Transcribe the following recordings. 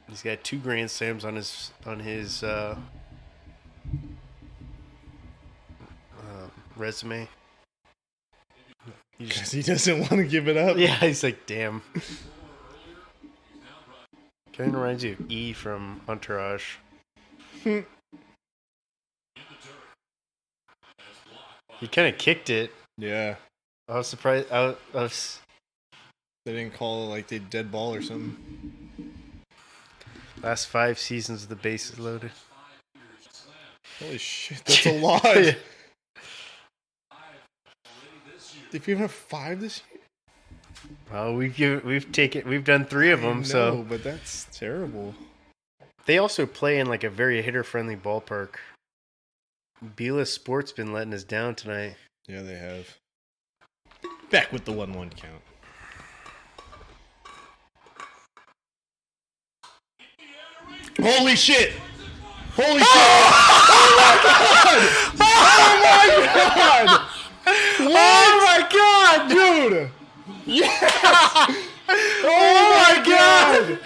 He's got 2 grand slams on his resume. Because he doesn't want to give it up. Yeah, he's like, damn. Kind of reminds you of E from Entourage. He kind of kicked it. Yeah. I was surprised. I was. They didn't call it like they dead ball or something. Last 5 seasons, the bases loaded. Holy shit, that's a lot. Yeah. Did you even have 5 this year? Well, we've done 3 of them. So, but that's terrible. they also play in like a very hitter-friendly ballpark. Bila Sport's been letting us down tonight. Yeah, they have. Back with the 1-1 count. Holy shit! Holy shit! Oh my god! Oh my god! Dude! Yes! Oh my god!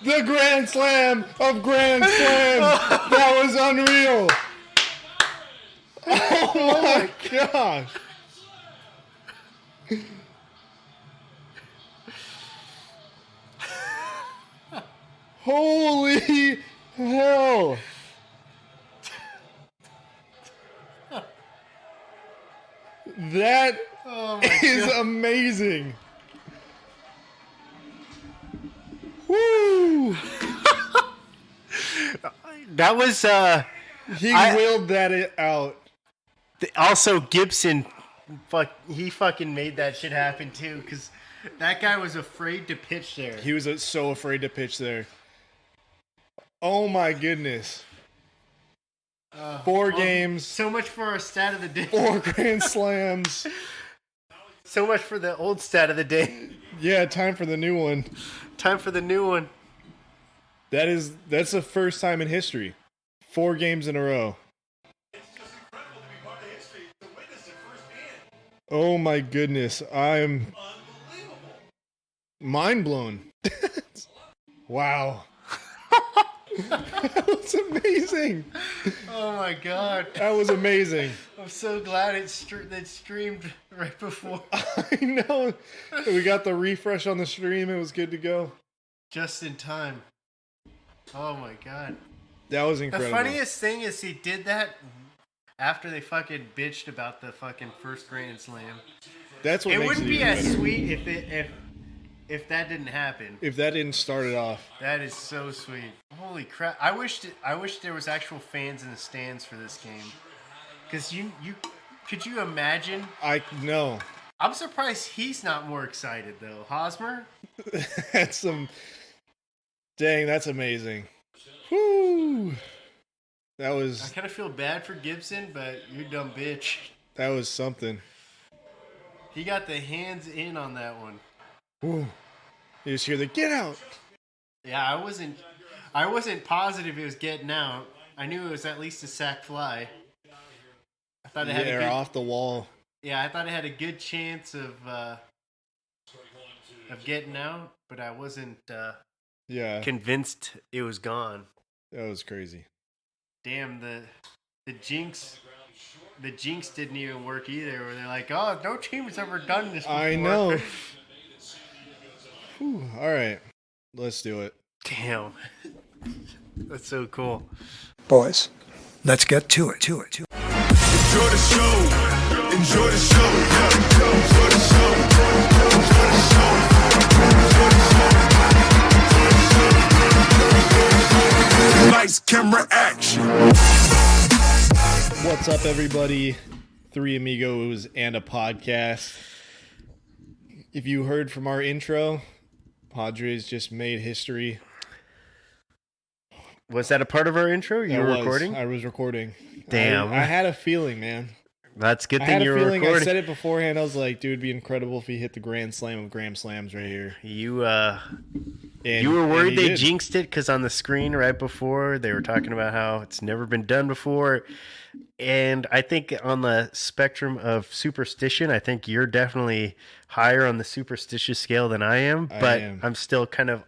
The Grand Slam of Grand Slams! That was unreal! Oh my gosh! Holy hell! That is amazing. Woo! That was He willed that out. also Gibson. He fucking made that shit happen too, because that guy was afraid to pitch there. He was so afraid to pitch there. Oh my goodness. 4 games. So much for our stat of the day. 4 Grand Slams. So much for the old stat of the day. Yeah, time for the new one. Time for the new one. That's the first time in history. 4 games in a row. Oh my goodness. I'm mind blown. Wow. That was amazing. Oh my god. That was amazing. I'm so glad it streamed right before. I know. We got the refresh on the stream. It was good to go. Just in time. Oh my god. That was incredible. The funniest thing is he did that after they fucking bitched about the fucking first Grand Slam. That's what It makes wouldn't it be even as better. sweet if that didn't happen. If that didn't start it off. That is so sweet. Holy crap. I wish there was actual fans in the stands for this game. Cuz could you imagine? I know. I'm surprised he's not more excited though. Hosmer? That's some. Dang, that's amazing. Whoo! That I was kind of feel bad for Gibson, but you dumb bitch. something. He got the hands in on that one. Woo. You just hear the get out. Yeah, I wasn't positive it was getting out. I knew it was at least a sack fly. I thought it had a good, off the wall. Yeah, I thought it had a good chance of getting out, but I wasn't convinced it was gone. That was crazy. Damn, the jinx didn't even work either. Where they're like, oh, no team has ever done this before. I know. Whew. All right, let's do it. Damn, that's so cool. Boys, let's get to it. Enjoy the show. Enjoy the show. Enjoy the show. Enjoy the show. Lights, camera, action. What's up, everybody? 3 amigos and a podcast. If you heard from our intro, Padres just made history. Was that a part of our intro? You were recording? I was recording. Damn. I had a feeling, man. That's a good I thing had you a were feeling. recording. I said it beforehand. I was like, dude, it'd be incredible if he hit the Grand Slam of Grand Slams right here. You were worried they jinxed it because on the screen right before they were talking about how it's never been done before. And I think on the spectrum of superstition, I think you're definitely higher on the superstitious scale than I am. But I'm still kind of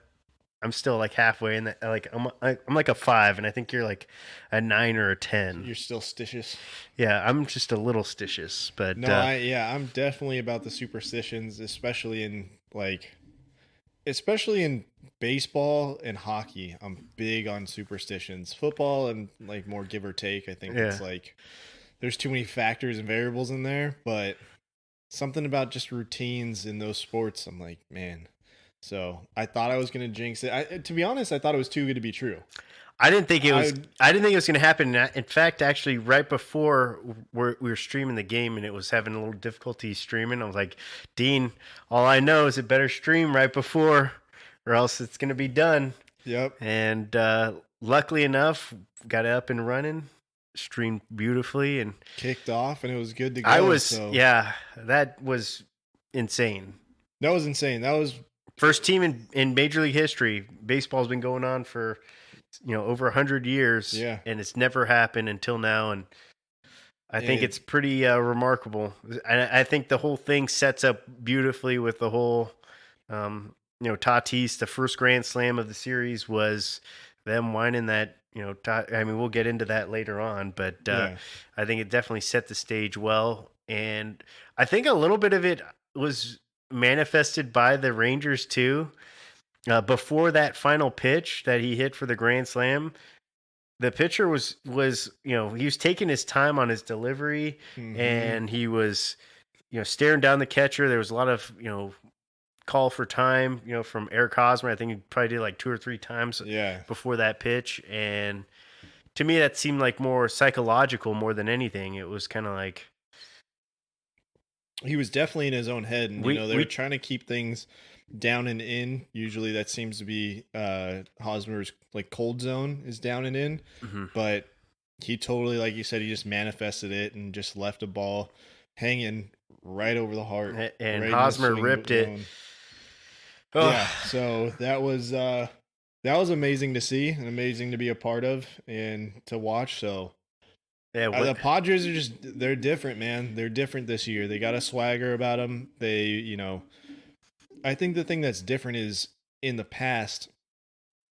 I'm still like halfway in that. Like I'm like a 5, and I think you're like a 9 or a 10. You're still stitious. Yeah, I'm just a little stitious, but No, I'm definitely about the superstitions, especially in baseball and hockey. I'm big on superstitions. Football and like more give or take. I think it's like there's too many factors and variables in there, but something about just routines in those sports, I'm like, man. So I thought I was gonna jinx it. To be honest, I thought it was too good to be true. I didn't think it was. I didn't think it was going to happen. In fact, actually, right before we were streaming the game and it was having a little difficulty streaming, I was like, "Dean, all I know is it better stream right before, or else it's going to be done." Yep. And luckily enough, got it up and running, streamed beautifully, and kicked off, and it was good to go. That was insane. That was insane. That was first team in Major League history. Baseball's been going on for over 100 years, and it's never happened until now, and I think it's pretty remarkable. I think the whole thing sets up beautifully with the whole, Tatis. The first Grand Slam of the series was them whining that. I mean, we'll get into that later on, but I think it definitely set the stage well, and I think a little bit of it was manifested by the Rangers too. Before that final pitch that he hit for the Grand Slam, the pitcher was he was taking his time on his delivery, and he was staring down the catcher. There was a lot of call for time from Eric Hosmer. I think he probably did like 2 or 3 times before that pitch, and to me that seemed like more psychological more than anything. It was kind of like he was definitely in his own head, and they were trying to keep things down and in. Usually that seems to be Hosmer's like cold zone is down and in, but he totally, like you said, he just manifested it and just left a ball hanging right over the heart, and right Hosmer ripped it. Yeah, so that was amazing to see and amazing to be a part of and to watch. So the Padres are they're different, man. They're different this year. They got a swagger about them. They, I think the thing that's different is in the past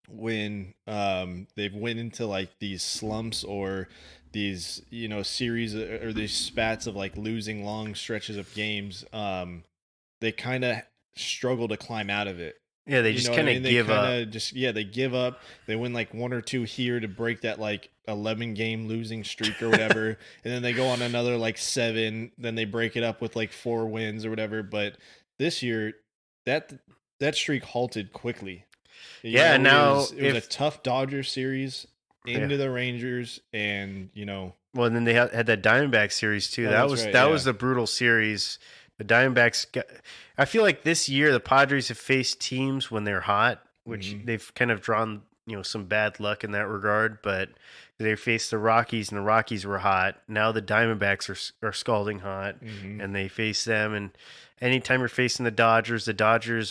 when they've went into like these slumps or these series or these spats of like losing long stretches of games, they kind of struggle to climb out of it. Yeah, they just kind of give up. They give up. They win like 1 or 2 here to break that like 11 game losing streak or whatever, and then they go on another like 7. Then they break it up with like 4 wins or whatever. But this year, that streak halted quickly. Now it was a tough Dodgers series into the Rangers, and well, and then they had that Diamondback series too. That was the brutal series. The Diamondbacks I feel like this year the Padres have faced teams when they're hot, which they've kind of drawn some bad luck in that regard. But they faced the Rockies, and the Rockies were hot. Now the Diamondbacks are scalding hot, and they face them. And anytime you're facing the Dodgers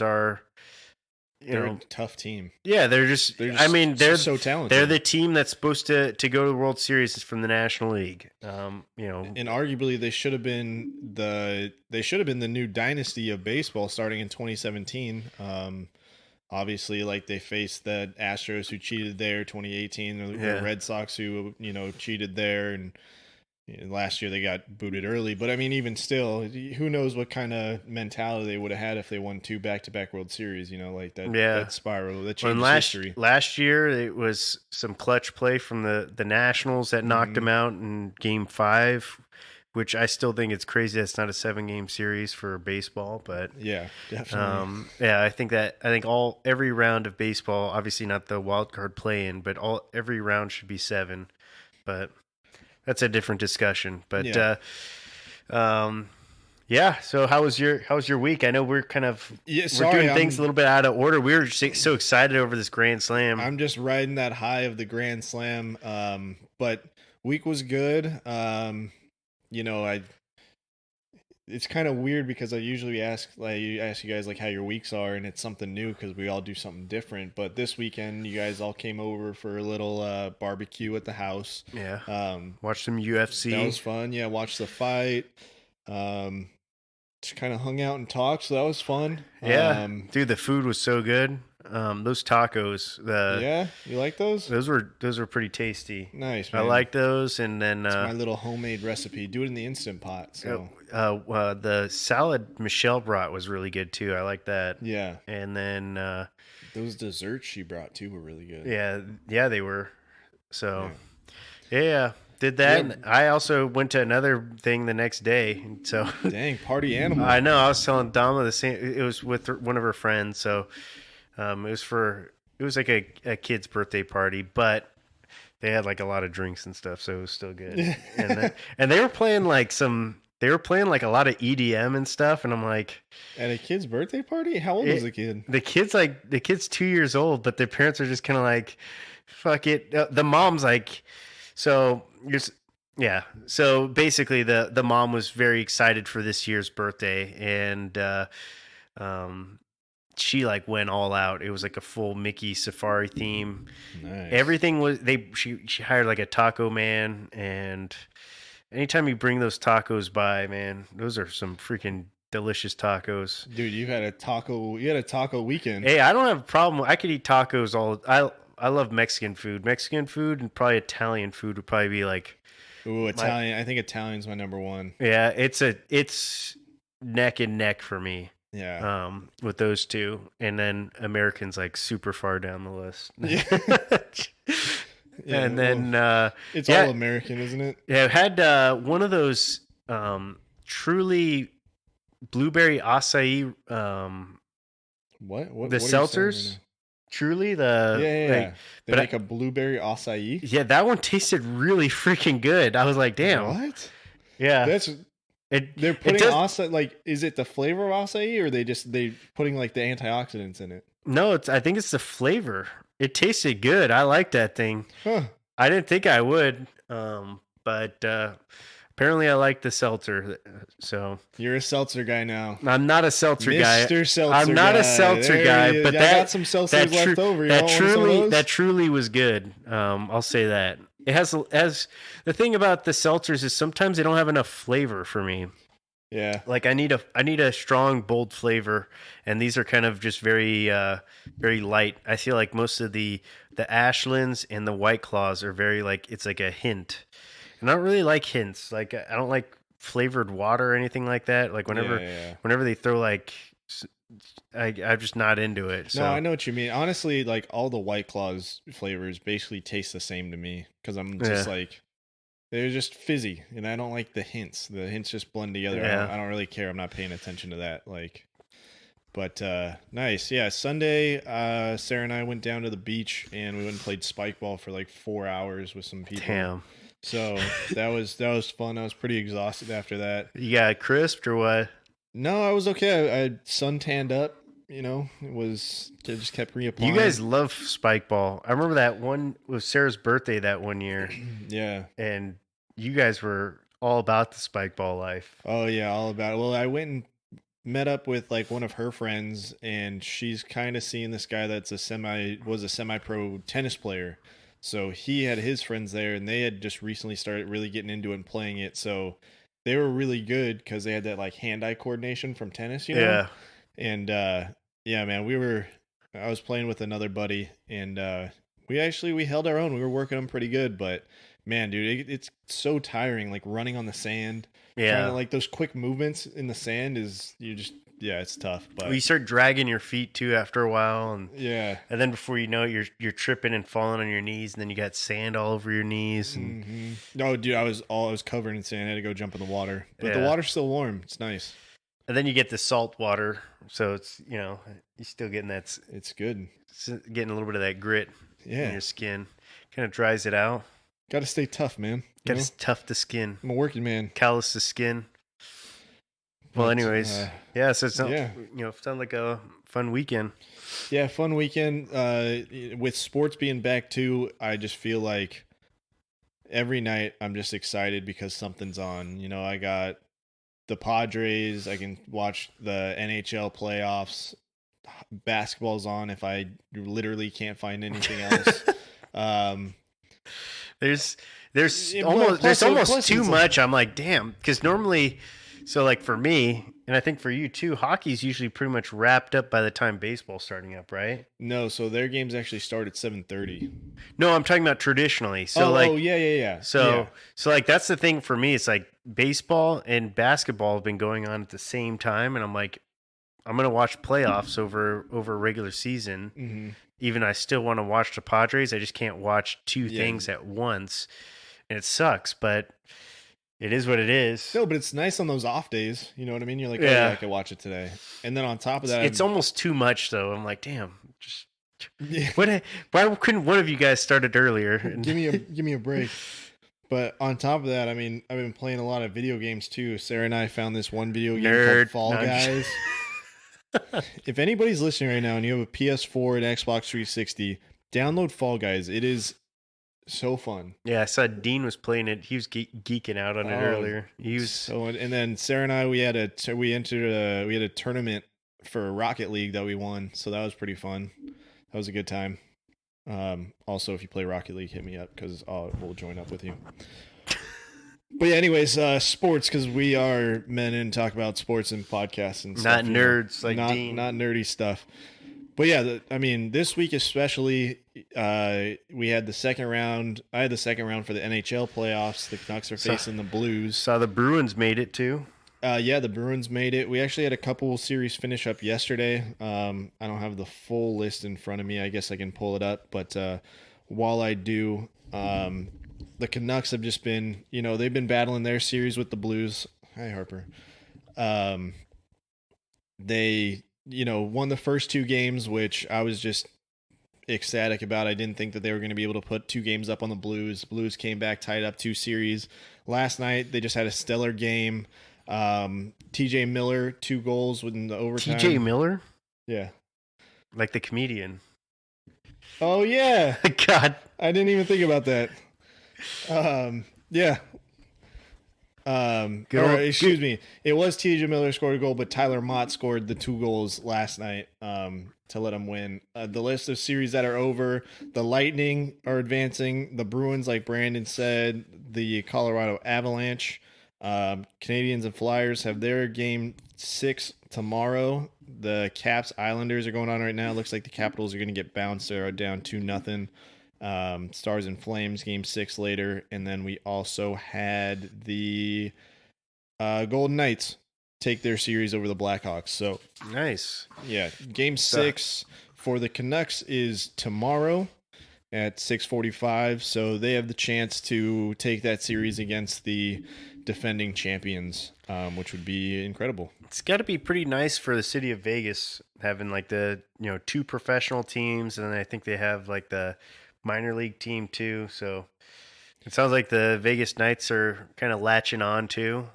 are they're a tough team. Yeah, they're so talented. They're the team that's supposed to go to the World Series from the National League. And arguably they should have been the new dynasty of baseball starting in 2017. Obviously, like they faced the Astros who cheated there, 2018, the Red Sox who cheated there, and last year they got booted early. But I mean, even still, who knows what kind of mentality they would have had if they won 2 back-to-back World Series, like that spiral, that changed history. Last year, it was some clutch play from the Nationals that knocked them out in Game 5, which I still think it's crazy that's not a 7-game series for baseball. But yeah, definitely. I think every round of baseball, obviously not the wild card play-in, but every round should be 7. But that's a different discussion, but so how was your week? I know we're kind of we're doing things a little bit out of order. We were just so excited over this Grand Slam. I'm just riding that high of the Grand Slam, but week was good. It's kind of weird because I usually ask you guys like how your weeks are, and it's something new because we all do something different. But this weekend, you guys all came over for a little barbecue at the house. Yeah. Watched some UFC. That was fun. Yeah, watched the fight. Just kind of hung out and talked, so that was fun. Yeah, dude, the food was so good. Those tacos. Yeah, you like those? Those were pretty tasty. Nice, man. I like those, and then it's my little homemade recipe. Do it in the Instant Pot. So the salad Michelle brought was really good too. I like that. Yeah, and then those desserts she brought too were really good. Yeah, they were. So yeah. Did that. Yeah. I also went to another thing the next day. So dang, party animal. I know. I was telling Dama the same. It was with one of her friends. So it was like a kid's birthday party, but they had like a lot of drinks and stuff, so it was still good. and they were playing like a lot of EDM and stuff, and I'm like, at a kid's birthday party? How old was the kid? The kid's 2 years old, but their parents are just kind of like, fuck it. The mom's like, so basically the mom was very excited for this year's birthday, and she like went all out. It was like a full Mickey safari theme. Nice. Everything was she hired like a taco man, and anytime you bring those tacos by, man, those are some freaking delicious tacos. Dude, you had a taco weekend. Hey, I don't have a problem. I could eat tacos I love Mexican food. Mexican food and probably Italian food would probably be like, ooh, Italian. I think Italian's my number one. Yeah, it's neck and neck for me. Yeah. With those two, and then American's like super far down the list. Yeah. And then it's all American, isn't it? Yeah, I had one of those truly blueberry acai. What the seltzers? Truly they make a blueberry acai. Yeah, that one tasted really freaking good. I was like, damn. What? Yeah, they're putting acai, like, is it the flavor of acai, or they putting like the antioxidants in it? No, I think it's the flavor. It tasted good. I like that thing. Huh. I didn't think I would, but apparently I like the seltzer. So you're a seltzer guy now. I'm not a seltzer guy. Mr. Seltzer I'm not a seltzer guy, but I got some seltzers left over. That truly was good. I'll say that. It has the thing about the seltzers is sometimes they don't have enough flavor for me. Yeah. Like I need a strong, bold flavor, and these are kind of just very very light. I feel like most of the Ashlands and the White Claws are very like, it's like a hint. And I don't really like hints. Like I don't like flavored water or anything like that. Like whenever they throw like, I'm just not into it. So. No, I know what you mean. Honestly, like all the White Claws flavors basically taste the same to me, because I'm just like, they're just fizzy, and I don't like the hints. The hints just blend together. Yeah. I don't really care. I'm not paying attention to that. But nice. Yeah, Sunday, Sarah and I went down to the beach, and we went and played spike ball for like 4 hours with some people. Damn. So that was fun. I was pretty exhausted after that. You got crisped or what? No, I was okay. I suntanned up. It just kept reapplying. You guys love spike ball. I remember that one was Sarah's birthday that one year. Yeah. And you guys were all about the spike ball life. Oh yeah, all about it. Well, I went and met up with like one of her friends, and she's kind of seeing this guy that's a semi-pro tennis player. So he had his friends there, and they had just recently started really getting into it and playing it. So they were really good because they had that like hand-eye coordination from tennis, Yeah. And yeah, man, I was playing with another buddy, and we held our own. We were working them pretty good, but man, dude, it's so tiring, like running on the sand. Yeah. Trying to, like, those quick movements in the sand it's tough. But you start dragging your feet too after a while, and then before you know it, you're tripping and falling on your knees, and then you got sand all over your knees. And no, dude, I was covered in sand. I had to go jump in the water, but the water's still warm. It's nice. And then you get the salt water, so it's you're still getting that. It's good. It's getting a little bit of that grit in your skin. Kind of dries it out. Got to stay tough, man. Got to tough the skin. I'm a working man. Callous the skin. Well, anyways, so it sounds, sounds like a fun weekend. Yeah, fun weekend. With sports being back too, I just feel like every night I'm just excited because something's on. I got the Padres. I can watch the NHL playoffs. Basketball's on if I literally can't find anything else. There's almost too much. I'm like, damn, because normally So like for me, and I think for you too, hockey's usually pretty much wrapped up by the time baseball's starting up, right? No, so their games actually start at 7:30. No, I'm talking about traditionally. So yeah. So like that's the thing for me. It's like baseball and basketball have been going on at the same time, and I'm like, I'm gonna watch playoffs over regular season. Mm-hmm. Even I still want to watch the Padres. I just can't watch two things at once, and it sucks. But it is what it is. No, but it's nice on those off days. You know what I mean? You're like, oh yeah, I could watch it today. And then on top of that, it's almost too much though. I'm like, damn, just yeah. Why couldn't one of you guys started earlier? Give me a break. But on top of that, I mean, I've been playing a lot of video games too. Sarah and I found this one video game called Fall Guys. If anybody's listening right now and you have a PS4 and Xbox 360, download Fall Guys. It is so fun. Yeah, I saw Dean was playing it. He was geeking out on it earlier. He was and then Sarah and I we had a tournament for Rocket League that we won. So that was pretty fun. That was a good time. Also, if you play Rocket League, hit me up because we'll join up with you. But yeah, anyways, sports, because we are men and talk about sports and podcasts and stuff. Not nerds like Dean. Not nerdy stuff. But yeah, I mean, this week especially, we had the second round. I had the second round for the NHL playoffs. The Canucks are facing the Blues. Saw the Bruins made it too. Yeah, the Bruins made it. We actually had a couple series finish up yesterday. I don't have the full list in front of me. I guess I can pull it up. But while I do, the Canucks have just been, they've been battling their series with the Blues. Hi, Harper. They, won the first two games, which I was just ecstatic about. I didn't think that they were going to be able to put two games up on the Blues. Blues came back, tied up two series. Last night, they just had a stellar game. TJ Miller, 2 goals within the overtime. TJ Miller? Yeah. Like the comedian. Oh, yeah. God. I didn't even think about that. Yeah. Excuse me. It was TJ Miller scored a goal, but Tyler Mott scored the 2 goals last night to let them win. The list of series that are over, the Lightning are advancing. The Bruins, like Brandon said, the Colorado Avalanche. Canadians and Flyers have their game 6 tomorrow. The Caps Islanders are going on right now. It looks like the Capitals are going to get bounced. They're down 2-0. Stars and Flames game 6 later. And then we also had the Golden Knights take their series over the Blackhawks. So nice. Yeah, game 6 for the Canucks is tomorrow at 6:45. So they have the chance to take that series against the defending champions, which would be incredible. It's got to be pretty nice for the city of Vegas having like the 2 professional teams, and then I think they have like the minor league team too. So it sounds like the Vegas Knights are kind of latching on too.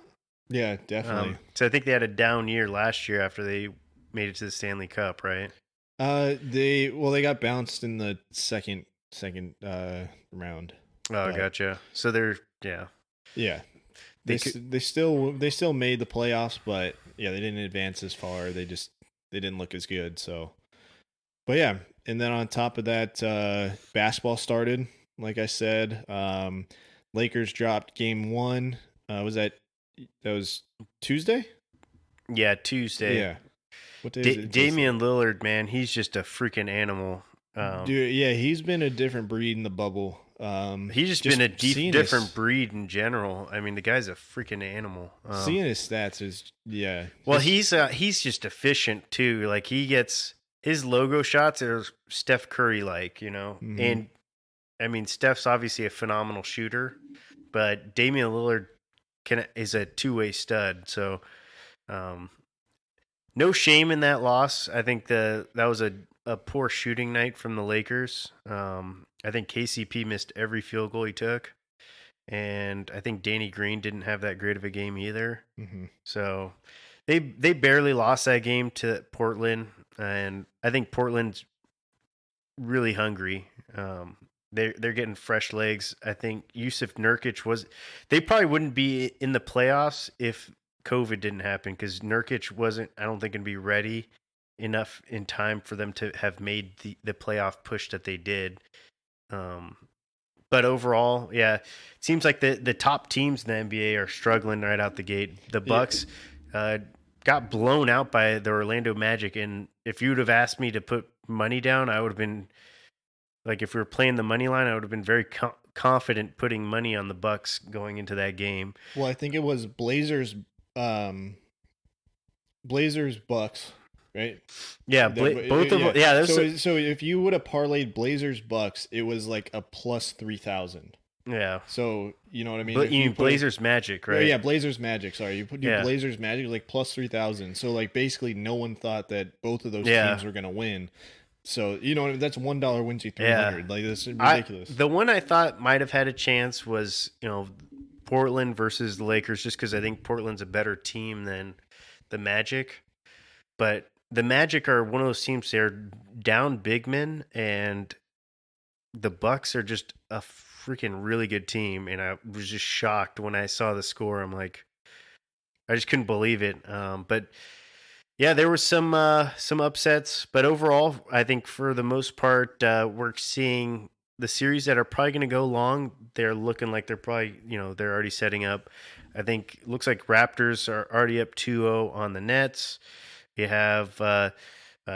Yeah, definitely. So I think they had a down year last year after they made it to the Stanley Cup, right? They got bounced in the second round. Oh, gotcha. So they're yeah. They still made the playoffs, but yeah, they didn't advance as far. They didn't look as good. So, but yeah, and then on top of that, basketball started. Like I said, Lakers dropped game 1. That was Tuesday? Yeah, Tuesday. Yeah. What day is it? Damian Lillard, man, he's just a freaking animal. Dude, yeah, he's been a different breed in the bubble. He's just been a different breed in general. I mean, the guy's a freaking animal. Seeing his stats is Well, he's just efficient too. Like he gets his logo shots are Steph Curry like, Mm-hmm. And I mean, Steph's obviously a phenomenal shooter, but Damian Lillard is a two-way stud. So, no shame in that loss. I think that was a poor shooting night from the Lakers. I think KCP missed every field goal he took, and I think Danny Green didn't have that great of a game either. Mm-hmm. So they barely lost that game to Portland, and I think Portland's really hungry. They're getting fresh legs. I think Yusuf Nurkic they probably wouldn't be in the playoffs if COVID didn't happen, because Nurkic wasn't, I don't think, going to be ready enough in time for them to have made the playoff push that they did. But overall, yeah, it seems like the top teams in the NBA are struggling right out the gate. The Bucks got blown out by the Orlando Magic, and if you would have asked me to put money down, I would have been like, if we were playing the money line, I would have been very confident putting money on the Bucks going into that game. Well, I think it was Blazers Bucks, right? Yeah, both of them. Yeah, so if you would have parlayed Blazers Bucks, it was like a plus 3,000. Yeah. So you know what I mean. But you mean Blazers Magic, right? Yeah, Blazers Magic. Sorry, you put Blazers Magic like plus 3,000. So like basically, no one thought that both of those teams were gonna win. So you know that's $1 wins you 300. Yeah. Like that's ridiculous. The one I thought might have had a chance was Portland versus the Lakers, just because I think Portland's a better team than the Magic. But the Magic are one of those teams, they're down big men, and the Bucks are just a freaking really good team. And I was just shocked when I saw the score. I'm like, I just couldn't believe it. But yeah, there were some upsets, but overall, I think for the most part, we're seeing the series that are probably going to go long. They're looking like they're probably, they're already setting up. I think it looks like Raptors are already up 2-0 on the Nets. You have the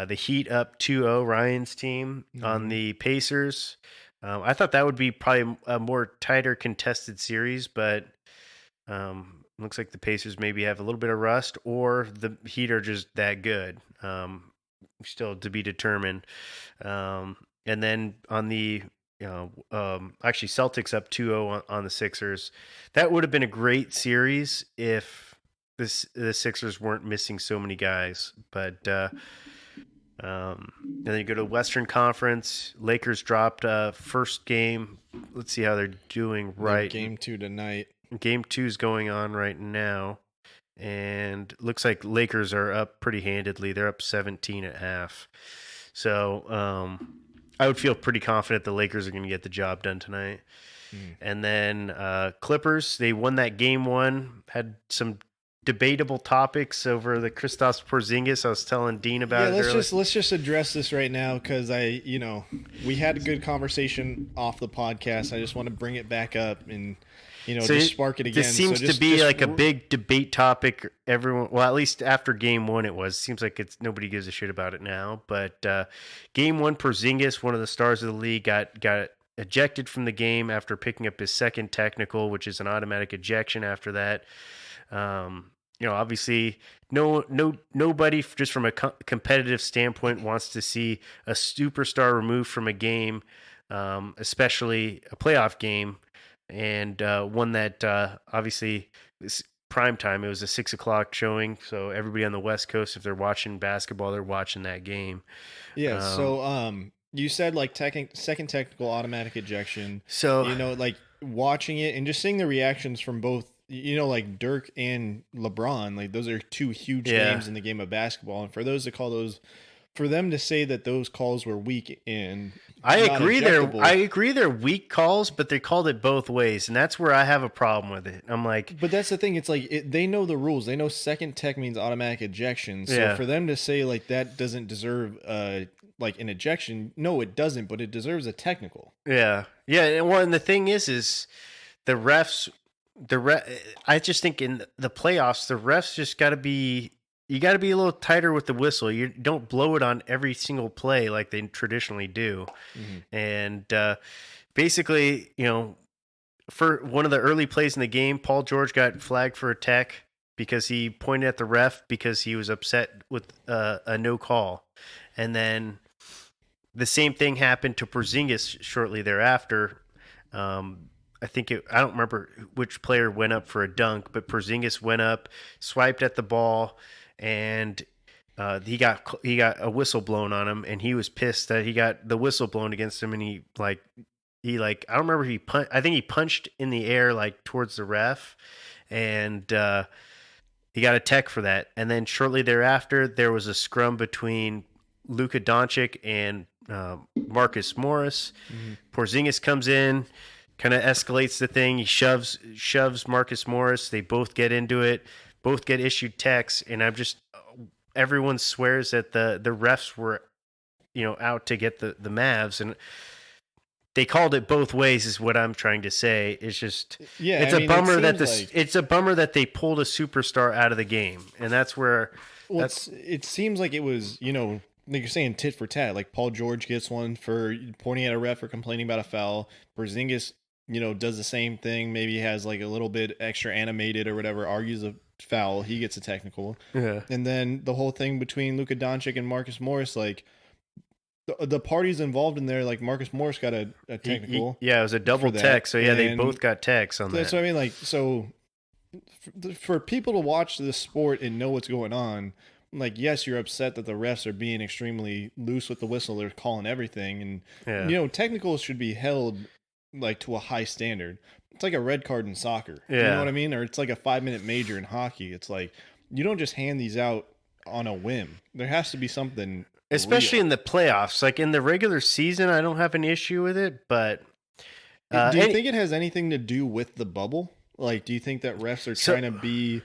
Heat up 2-0, Ryan's team, on the Pacers. I thought that would be probably a more tighter contested series, but looks like the Pacers maybe have a little bit of rust, or the Heat are just that good. Still to be determined. And then on the actually Celtics up 2-0 on the Sixers. That would have been a great series if the Sixers weren't missing so many guys. But and then you go to Western Conference. Lakers dropped first game. Let's see how they're doing right. Game 2 tonight. Game 2 is going on right now, and looks like Lakers are up pretty handedly. They're up 17 at half. So I would feel pretty confident the Lakers are going to get the job done tonight. And then Clippers, they won that game 1, had some debatable topics over the Kristaps Porzingis. I was telling Dean about it. Let's just address this right now, because we had a good conversation off the podcast. I just want to bring it back up and just spark it again. This seems to be like a big debate topic. Everyone, well, at least after game 1, it was. Seems like nobody gives a shit about it now. But game 1, Porzingis, one of the stars of the league, got ejected from the game after picking up his second technical, which is an automatic ejection after that. Obviously, nobody just from a competitive standpoint wants to see a superstar removed from a game, especially a playoff game, and one that obviously is prime time. It was a 6:00 showing, so everybody on the West Coast, if they're watching basketball, they're watching that game. Yeah. So you said like second technical automatic ejection. So like watching it and just seeing the reactions from both. Like Dirk and LeBron, like those are 2 huge names in the game of basketball. And for those to call those, for them to say that those calls were weak and I agree they're weak calls, but they called it both ways, and that's where I have a problem with it. I'm like, but that's the thing. It's like they know the rules. They know second tech means automatic ejection. So for them to say like that doesn't deserve like an ejection, no, it doesn't. But it deserves a technical. Yeah. Well, and the thing is the refs. I just think in the playoffs, the refs just got to be. You got to be a little tighter with the whistle. You don't blow it on every single play like they traditionally do. And basically, for one of the early plays in the game, Paul George got flagged for a tech because he pointed at the ref because he was upset with a no call. And then the same thing happened to Porzingis shortly thereafter. I don't remember which player went up for a dunk, but Porzingis went up, swiped at the ball, and he got a whistle blown on him, and he was pissed that he got the whistle blown against him, and he I don't remember if I think he punched in the air like towards the ref, and he got a tech for that. And then shortly thereafter, there was a scrum between Luka Doncic and Marcus Morris. Porzingis comes in, kind of escalates the thing. He shoves Marcus Morris. They both get into it. Both get issued techs, and everyone swears that the refs were, out to get the Mavs, and they called it both ways is what I'm trying to say. It's just it's a bummer it's a bummer that they pulled a superstar out of the game, and that's where it seems like it was, like you're saying, tit for tat. Like Paul George gets one for pointing at a ref or complaining about a foul. Porzingis, does the same thing. Maybe has like a little bit extra animated or whatever, argues a foul. He gets a technical. Yeah. And then the whole thing between Luka Doncic and Marcus Morris, like the parties involved in there, like Marcus Morris got a technical. It was a double tech. So yeah, they both got techs on that. That's what I mean. Like, so for people to watch this sport and know what's going on, like, yes, you're upset that the refs are being extremely loose with the whistle. They're calling everything. And, technicals should be held like to a high standard. It's like a red card in soccer. Yeah. You know what I mean? Or it's like a 5-minute major in hockey. It's like, you don't just hand these out on a whim. There has to be something. Especially real. In the playoffs. Like in the regular season, I don't have an issue with it, but. Do you think it has anything to do with the bubble? Like, do you think that refs are trying to be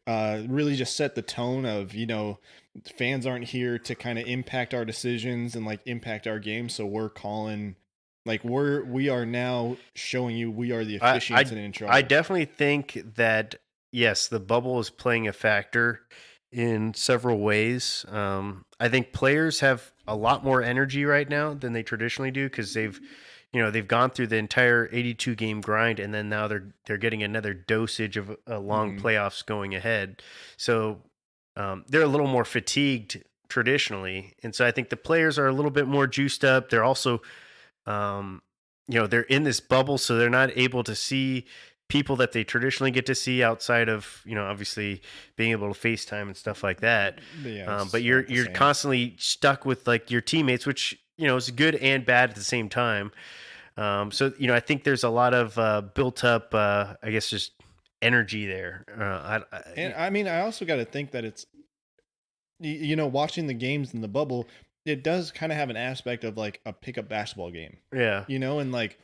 really just set the tone of, fans aren't here to kind of impact our decisions and like impact our game, so we're calling, like we are now showing you we are the officiants and in charge. I definitely think that yes, the bubble is playing a factor in several ways. I think players have a lot more energy right now than they traditionally do because they've gone through the entire 82 game grind, and then now they're getting another dosage of a long playoffs going ahead. So they're a little more fatigued traditionally, and so I think the players are a little bit more juiced up. They're also, they're in this bubble, so they're not able to see people that they traditionally get to see outside of, obviously being able to FaceTime and stuff like that. But you're constantly stuck with like your teammates, which is good and bad at the same time. So I think there's a lot of built up, I guess, just energy there. I also got to think that it's, watching the games in the bubble, it does kind of have an aspect of like a pickup basketball game. Yeah. And like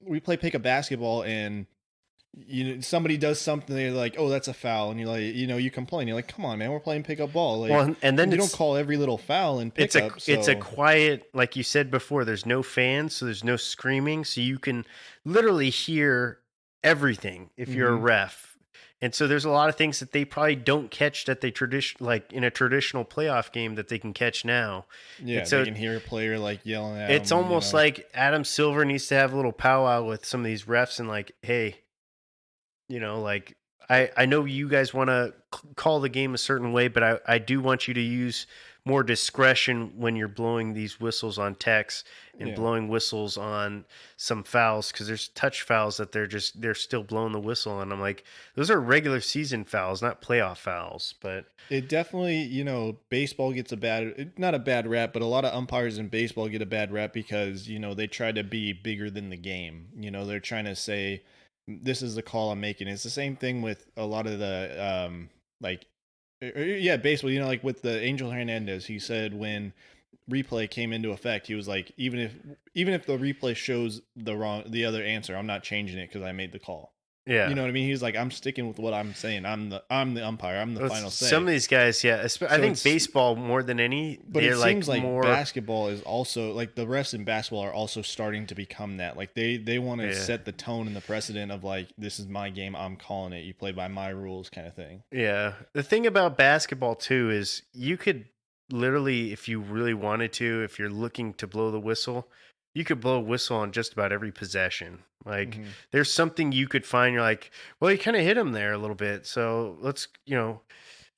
we play pickup basketball and somebody does something, they're like, oh, that's a foul, and you're like, you complain, you're like, come on, man, we're playing pickup ball. Like, well, and then you don't call every little foul in pickup. It's a quiet, like you said before, there's no fans, so there's no screaming, so you can literally hear everything if you're a ref. And so there's a lot of things that they probably don't catch that they like in a traditional playoff game that they can catch now. Yeah, so they can hear a player like yelling at it's them, almost like Adam Silver needs to have a little powwow with some of these refs and like, hey, like I know you guys want to call the game a certain way, but I do want you to use more discretion when you're blowing these whistles on techs and blowing whistles on some fouls, because there's touch fouls that they're still blowing the whistle on. I'm like, those are regular season fouls, not playoff fouls. But it definitely, baseball gets not a bad rap, but a lot of umpires in baseball get a bad rap because, they try to be bigger than the game. They're trying to say, this is the call I'm making. It's the same thing with a lot of the baseball. Like with the Angel Hernandez, he said when replay came into effect, he was like, even if the replay shows the other answer, I'm not changing it because I made the call. Yeah, you know what I mean. He's like, I'm sticking with what I'm saying. I'm the umpire. I'm the final say. Some of these guys, I think baseball more than any. But it seems like basketball is also like the refs in basketball are also starting to become that. Like they want to set the tone and the precedent of like, this is my game. I'm calling it. You play by my rules, kind of thing. Yeah. The thing about basketball too is you could literally, if you really wanted to, if you're looking to blow the whistle, you could blow a whistle on just about every possession. Like there's something you could find. You're like, well, you kind of hit him there a little bit. So let's,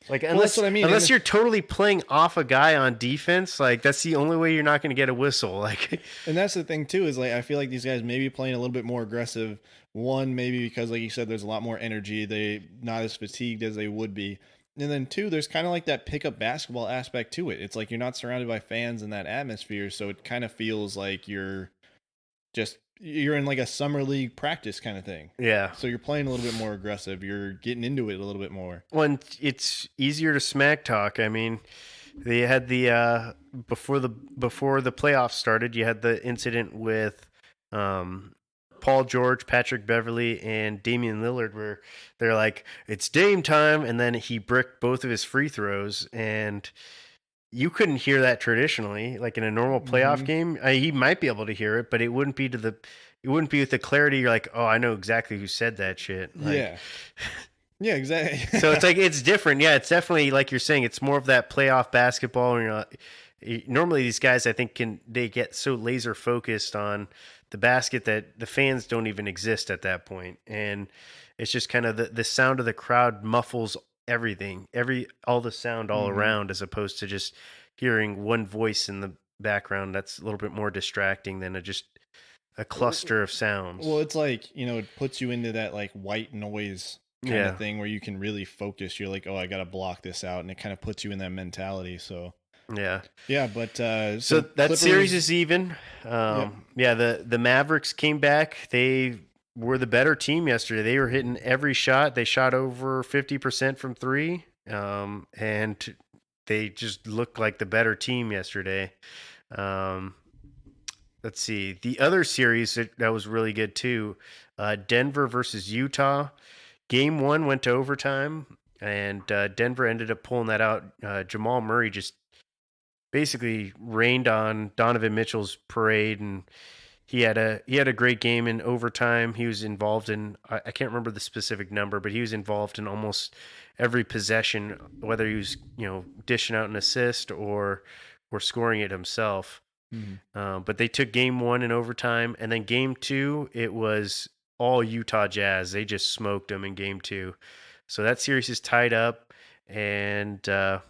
like, unless, well, unless you're totally playing off a guy on defense, like that's the only way you're not going to get a whistle. Like, and that's the thing too, is like, I feel like these guys may be playing a little bit more aggressive. One, maybe because like you said, there's a lot more energy. They not as fatigued as they would be. And then two, there's kind of like that pickup basketball aspect to it. It's like you're not surrounded by fans in that atmosphere. So it kind of feels like you're in like a summer league practice kind of thing. Yeah. So you're playing a little bit more aggressive. You're getting into it a little bit more. Well, it's easier to smack talk. I mean, they had the before the playoffs started, you had the incident with Paul George, Patrick Beverley, and Damian Lillard, where they're like, it's Dame time, and then he bricked both of his free throws, and you couldn't hear that traditionally, like in a normal playoff game. He might be able to hear it, but it wouldn't be with the clarity. You're like, oh, I know exactly who said that shit. Like, yeah, exactly. So it's like, it's different. Yeah, it's definitely like you're saying. It's more of that playoff basketball. Normally these guys, I think, they get so laser focused on the basket that the fans don't even exist at that point, and it's just kind of the sound of the crowd muffles everything, all the sound all around, as opposed to just hearing one voice in the background. That's a little bit more distracting than just a cluster of sounds. Well, it's like, it puts you into that like white noise kind of thing where you can really focus. You're like, oh, I got to block this out. And it kind of puts you in that mentality. So yeah, but so that Clippers, series is even. The Mavericks came back. They were the better team yesterday. They were hitting every shot. They shot over 50% from three, and they just looked like the better team yesterday. Let's see. The other series that was really good too, Denver versus Utah. Game 1 went to overtime, and Denver ended up pulling that out. Jamal Murray just basically rained on Donovan Mitchell's parade, and he had a great game in overtime. He was involved in, I can't remember the specific number, but he was involved in almost every possession, whether he was dishing out an assist or scoring it himself. But they took game 1 in overtime, and then game 2 it was all Utah Jazz. They just smoked them in game 2. So that series is tied up, and I'm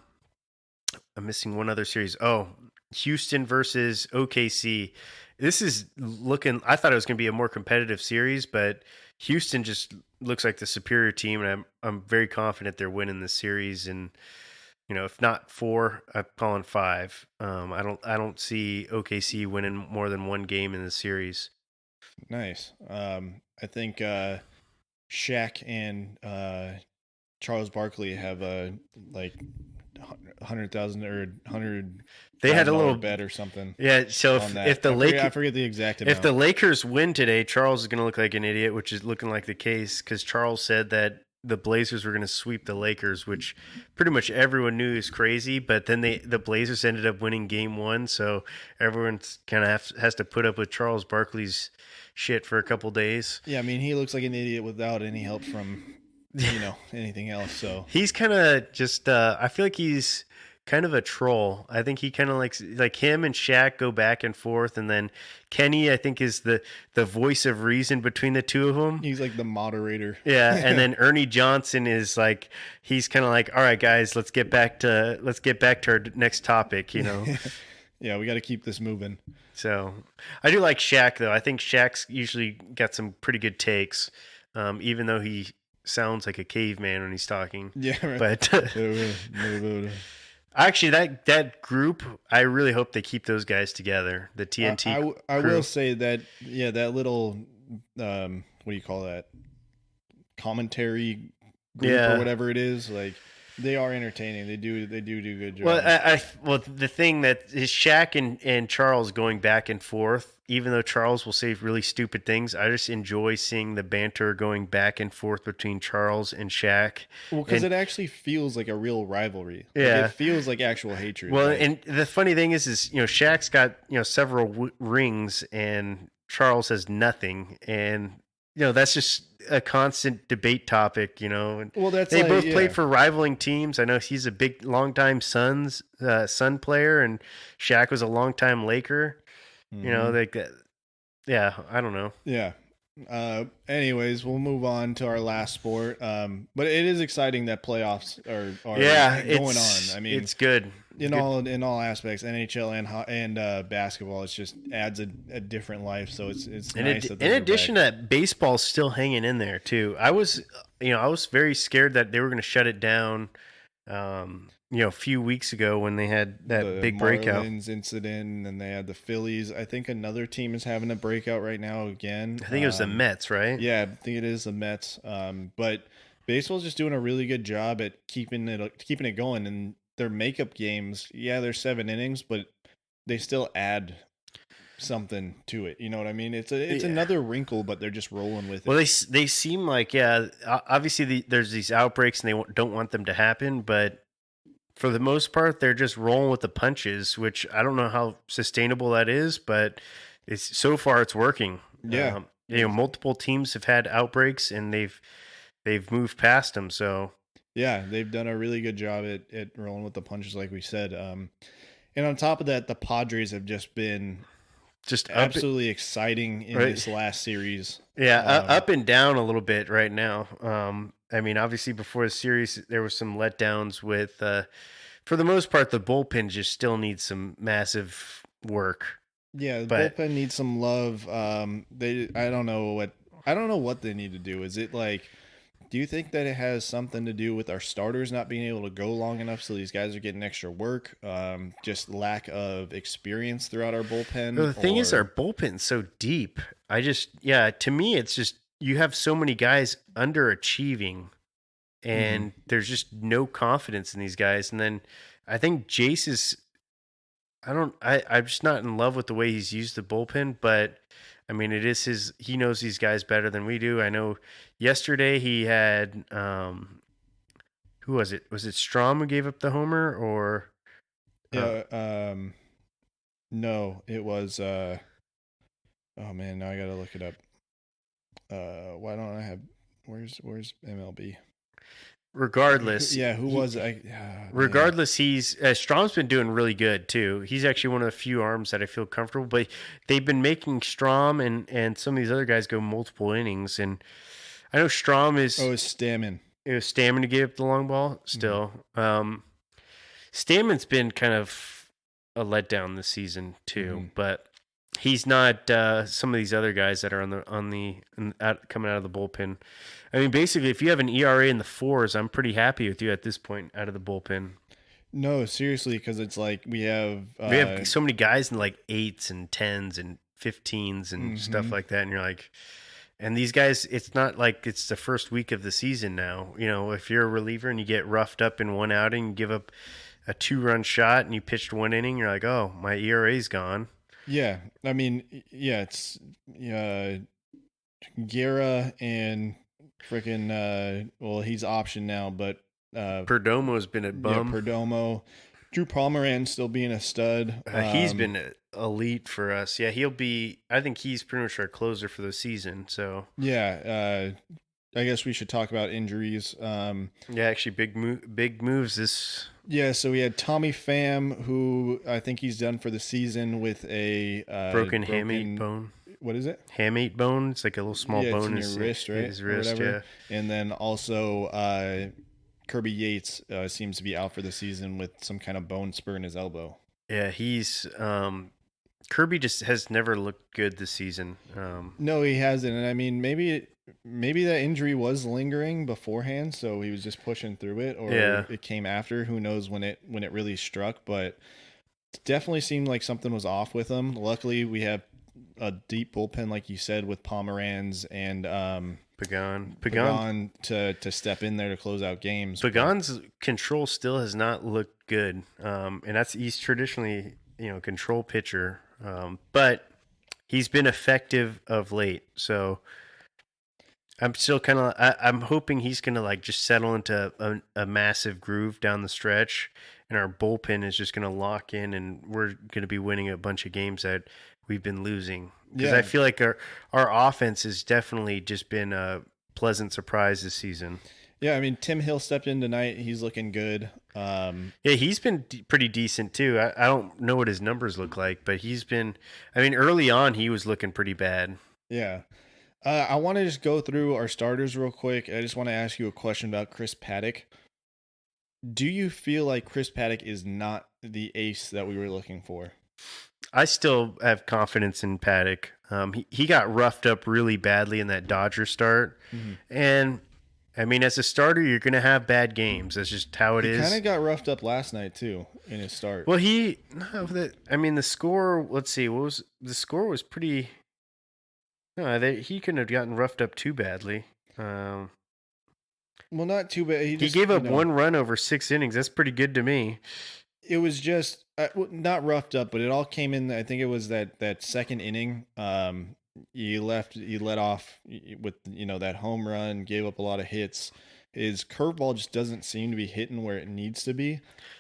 missing one other series. Oh, Houston versus OKC. This is looking, I thought it was going to be a more competitive series, but Houston just looks like the superior team, and I'm very confident they're winning the series. And if not 4, I'm calling 5. I don't see OKC winning more than one game in the series. Nice. I think Shaq and Charles Barkley have a like 100,000 or 100. They had a little bet or something. Yeah. So if the Lakers, I forget the exact amount. If the Lakers win today, Charles is going to look like an idiot, which is looking like the case, because Charles said that the Blazers were going to sweep the Lakers, which pretty much everyone knew is crazy. But then the Blazers ended up winning game 1, so everyone kind of has to put up with Charles Barkley's shit for a couple days. Yeah, I mean, he looks like an idiot without any help from anything else. So he's kind of just I feel like he's kind of a troll. I think he kind of likes, like, him and Shaq go back and forth, and then Kenny, I think, is the voice of reason between the two of them. He's like the moderator. Yeah, and then Ernie Johnson is like, he's kind of like, all right, guys, let's get back to our next topic. Yeah, we got to keep this moving. So I do like Shaq, though. I think Shaq's usually got some pretty good takes, even though he sounds like a caveman when he's talking. Yeah, right. But actually, that group, I really hope they keep those guys together. The TNT. I will say that, yeah, that little what do you call that? Commentary group or whatever it is, like, they are entertaining. They do good job. Well, the thing that is, Shaq and Charles going back and forth, even though Charles will say really stupid things, I just enjoy seeing the banter going back and forth between Charles and Shaq. Well, because it actually feels like a real rivalry. Yeah, like, it feels like actual hatred. Well, and the funny thing is Shaq's got several rings and Charles has nothing, and that's just a constant debate topic, Well, they both played for rivaling teams. I know he's a big, longtime Sun player, and Shaq was a longtime Laker. Yeah, I don't know. Yeah. Anyways, we'll move on to our last sport. But it is exciting that playoffs are going on. I mean, it's good. In all aspects, NHL and basketball, it just adds a different life. So it's nice. In addition to that, baseball's still hanging in there too. I was very scared that they were going to shut it down. A few weeks ago when they had that big breakout incident, and they had the Phillies. I think another team is having a breakout right now again. I think it was the Mets, right? Yeah, I think it is the Mets. But baseball's just doing a really good job at keeping it going. And their makeup games, they're 7 innings, but they still add something to it. You know what I mean? It's another wrinkle, but they're just rolling with it. Well, they seem like, obviously there's these outbreaks and they don't want them to happen, but for the most part, they're just rolling with the punches, which I don't know how sustainable that is, but so far it's working. Yeah. Multiple teams have had outbreaks and they've moved past them. So yeah, they've done a really good job at rolling with the punches, like we said. And on top of that, the Padres have just been just absolutely exciting in this last series. Yeah, up and down a little bit right now. I mean, obviously before the series, there was some letdowns with, for the most part, the bullpen just still needs some massive work. Yeah, the bullpen needs some love. I don't know what they need to do. Is it like, do you think that it has something to do with our starters not being able to go long enough so these guys are getting extra work? Just lack of experience throughout our bullpen? Well, the thing is, our bullpen's so deep. To me, it's just you have so many guys underachieving, and there's just no confidence in these guys. And then I think Jace is, I'm just not in love with the way he's used the bullpen, but I mean, it is he knows these guys better than we do. I know yesterday he had, who was it? Was it Strom who gave up the homer or? No, it was, oh man, now I got to look it up. Why don't I have, where's MLB? Regardless. Who was it? Regardless, he's Strom's been doing really good too. He's actually one of the few arms that I feel comfortable. But they've been making Strom and some of these other guys go multiple innings. And I know Strom is. Oh, it's Stammen. It was Stammen to give up the long ball. Still, Stammen's been kind of a letdown this season too. But he's not some of these other guys that are coming out of the bullpen. I mean, basically, if you have an ERA in the 4s, I'm pretty happy with you at this point out of the bullpen. No, seriously, because it's like we have so many guys in like 8s and 10s and 15s and stuff like that, and you're like, and these guys, it's not like it's the first week of the season now. You know, if you're a reliever and you get roughed up in one outing, you give up a 2-run shot, and you pitched 1 inning, you're like, oh, my ERA's gone. Yeah, I mean, it's Guerra and freaking he's optioned now, but Perdomo's been a bum. Yeah, Perdomo. Drew Pomeranz still being a stud. He's been elite for us. Yeah, I think he's pretty much our closer for the season. So yeah, I guess we should talk about injuries. Actually, big moves this. Yeah, so we had Tommy Pham, who I think he's done for the season with a broken hamate bone. What is it? Hamate bone. It's like a little small bone in your wrist, right? His wrist, yeah. And then also Kirby Yates seems to be out for the season with some kind of bone spur in his elbow. Yeah, he's Kirby just has never looked good this season. No, he hasn't. And I mean, maybe that injury was lingering beforehand, so he was just pushing through it, or it came after. Who knows when it really struck? But it definitely seemed like something was off with him. Luckily, we have a deep bullpen, like you said, with Pomeranz and Pagan to step in there to close out games. Pagan's control still has not looked good, and he's traditionally control pitcher, but he's been effective of late. So I'm still kind of I'm hoping he's gonna like just settle into a massive groove down the stretch, and our bullpen is just gonna lock in, and we're gonna be winning a bunch of games that we've been losing. Because I feel like our offense has definitely just been a pleasant surprise this season. Yeah, I mean, Tim Hill stepped in tonight. He's looking good. Yeah, he's been pretty decent too. I don't know what his numbers look like, but he's been. I mean, early on he was looking pretty bad. Yeah. I want to just go through our starters real quick. I just want to ask you a question about Chris Paddock. Do you feel like Chris Paddock is not the ace that we were looking for? I still have confidence in Paddock. He got roughed up really badly in that Dodger start. And, I mean, as a starter, you're going to have bad games. That's just how it is. He kind of got roughed up last night, too, in his start. Well, the score, let's see, the score was pretty... No, he couldn't have gotten roughed up too badly. Well, not too bad. He gave up 1 run over 6 innings. That's pretty good to me. It was just not roughed up, but it all came in. I think it was that second inning. You let off with that home run, gave up a lot of hits, his curveball just doesn't seem to be hitting where it needs to be.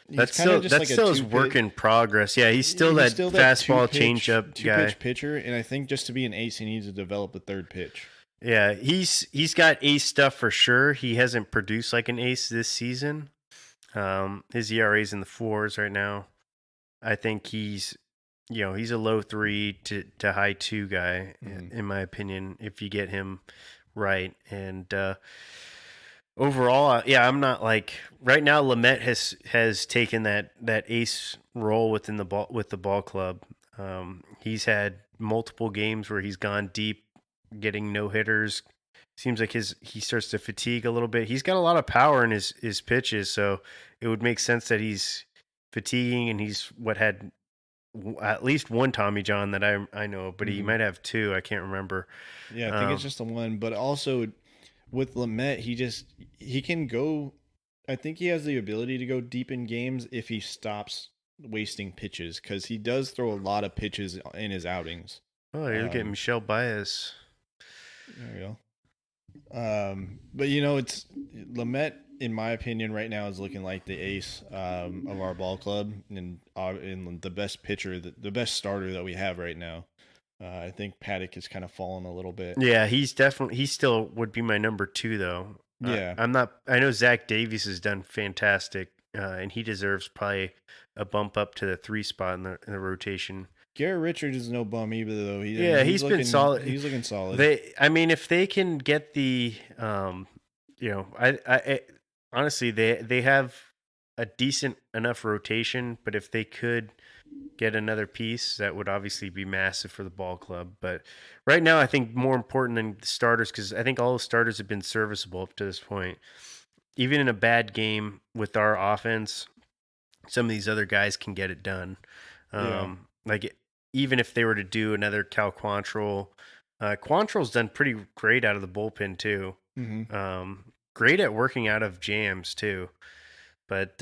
That's still his work in progress. Yeah, he's still that fastball changeup guy. Two-pitch pitcher, and I think just to be an ace, he needs to develop a third pitch. Yeah, he's got ace stuff for sure. He hasn't produced like an ace this season. His ERA's in the 4s right now. I think he's a low 3 to high 2 guy, in my opinion, if you get him right. And overall, I'm not like right now. Lamet has taken that ace role with the ball club. He's had multiple games where he's gone deep, getting no hitters. Seems like he starts to fatigue a little bit. He's got a lot of power in his pitches, so it would make sense that he's fatiguing, and he's had at least one Tommy John that I know of, but he might have 2. I can't remember. Yeah, I think it's just the one. But also with Lamet, he can go. I think he has the ability to go deep in games if he stops wasting pitches, because he does throw a lot of pitches in his outings. Oh, you're getting Michelle Baez. There we go. But it's Lamet, in my opinion, right now is looking like the ace of our ball club, and the best pitcher, the best starter that we have right now. I think Paddock has kind of fallen a little bit. Yeah, he still would be my number 2 though. Yeah, I know Zach Davies has done fantastic, and he deserves probably a bump up to the 3 spot in the rotation. Garrett Richards is no bum either, though. He's been solid. He's looking solid. If they can get the, I honestly, they have a decent enough rotation, but if they could get another piece, that would obviously be massive for the ball club. But right now, I think more important than the starters, because I think all the starters have been serviceable up to this point. Even in a bad game with our offense, some of these other guys can get it done. Even if they were to do another Cal Quantrill, Quantrill's done pretty great out of the bullpen too. Mm-hmm. Great at working out of jams too. But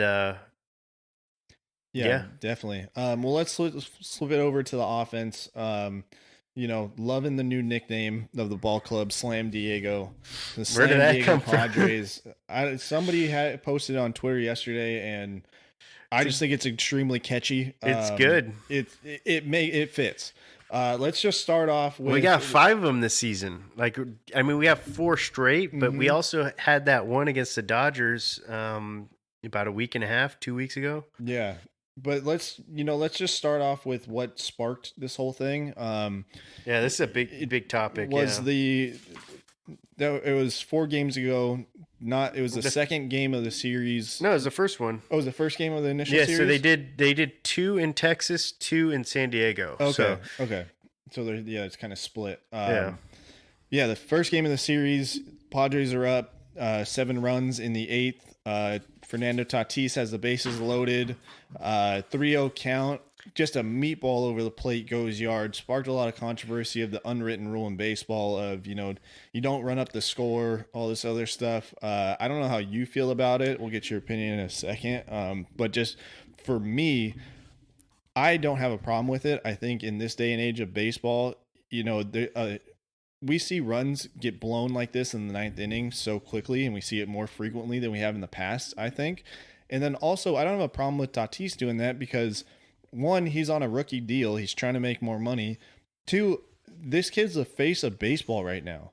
yeah, definitely. Well, let's slip it over to the offense. Loving the new nickname of the ball club, Slam Diego. The Slam Where did that Diego come Padres. Somebody had posted on Twitter yesterday, and I just think it's extremely catchy. It's good. It fits. Let's just start off with. We got 5 of them this season. We have 4 straight, but we also had that one against the Dodgers about a week and a half, 2 weeks ago. Yeah, but let's just start off with what sparked this whole thing. This is a big topic. It was 4 games ago. It was the second game of the series. No, it was the first one. Oh, it was the first game of the initial series? Yeah, so they did 2 in Texas, 2 in San Diego. Okay. So it's kind of split. The first game of the series, Padres are up 7 runs in the 8th. Fernando Tatis has the bases loaded. 3-0 count. Just a meatball over the plate, goes yard. Sparked a lot of controversy of the unwritten rule in baseball of, you don't run up the score, all this other stuff. I don't know how you feel about it. We'll get your opinion in a second. But just for me, I don't have a problem with it. I think in this day and age of baseball, we see runs get blown like this in the 9th inning so quickly, and we see it more frequently than we have in the past, I think. And then also, I don't have a problem with Tatis doing that because, 1, he's on a rookie deal. He's trying to make more money. 2, this kid's the face of baseball right now.